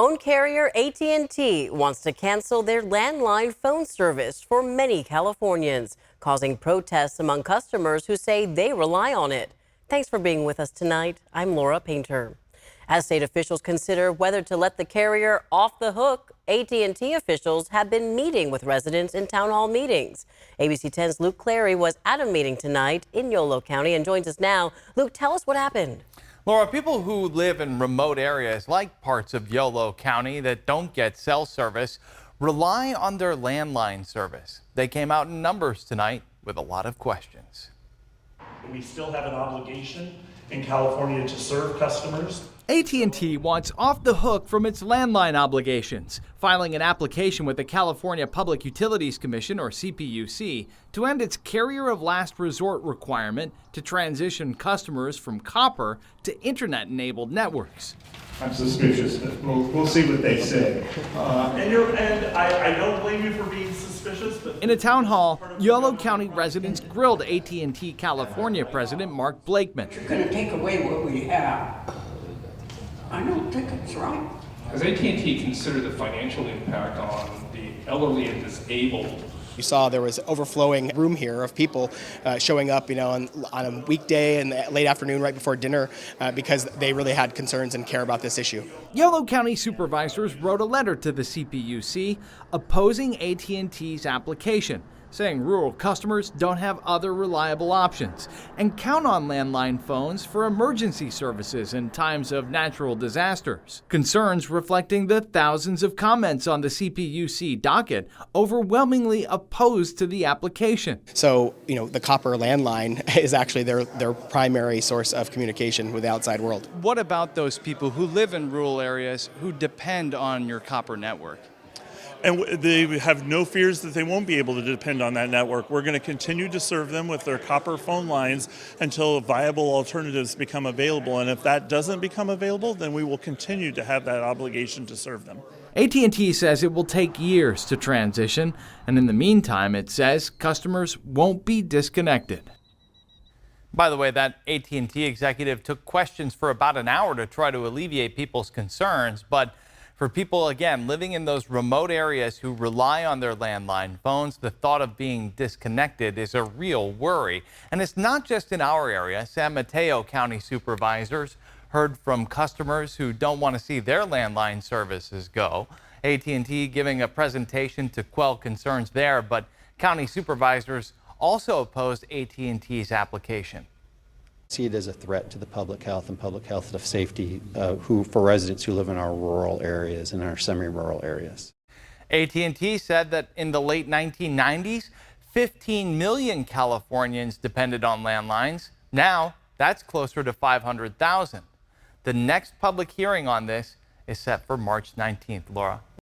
Phone carrier AT&T wants to cancel their landline phone service for many Californians, causing protests among customers who say they rely on it. Thanks for being with us tonight. I'm Laura Painter. As state officials consider whether to let the carrier off the hook, AT&T officials have been meeting with residents in town hall meetings. ABC 10's Luke Clary was at a meeting tonight in Yolo County and joins us now. Luke, tell us what happened. Laura, people who live in remote areas like parts of Yolo County that don't get cell service rely on their landline service. They came out in numbers tonight with a lot of questions. We still have an obligation in California to serve customers. AT&T wants off the hook from its landline obligations, filing an application with the California Public Utilities Commission, or CPUC, to end its carrier of last resort requirement to transition customers from copper to internet-enabled networks. I'm suspicious, but we'll see what they say. And I don't blame you for being suspicious. But in a town hall, Yolo County residents grilled AT&T California President Marc Blakeman. You're going to take away what we have. I don't think it's right. Has AT&T considered the financial impact on the elderly and disabled? You saw there was overflowing room here of people showing up, on a weekday and late afternoon right before dinner because they really had concerns and care about this issue. Yolo County supervisors wrote a letter to the CPUC opposing AT&T's application, saying rural customers don't have other reliable options and count on landline phones for emergency services in times of natural disasters. Concerns reflecting the thousands of comments on the CPUC docket overwhelmingly opposed to the application. So, the copper landline is actually their primary source of communication with the outside world. What about those people who live in rural areas who depend on your copper network? And they have no fears that they won't be able to depend on that network. We're going to continue to serve them with their copper phone lines until viable alternatives become available. And if that doesn't become available, then we will continue to have that obligation to serve them. AT&T says it will take years to transition, and in the meantime, it says customers won't be disconnected. By the way, that AT&T executive took questions for about an hour to try to alleviate people's concerns, but for people, again, living in those remote areas who rely on their landline phones, the thought of being disconnected is a real worry. And it's not just in our area. San Mateo County supervisors heard from customers who don't want to see their landline services go. AT&T giving a presentation to quell concerns there, but county supervisors also opposed AT&T's application. See it as a threat to the public health and public health of safety for residents who live in our rural areas and our semi-rural areas. AT&T said that in the late 1990s, 15 million Californians depended on landlines. Now that's closer to 500,000. The next public hearing on this is set for March 19th. Laura.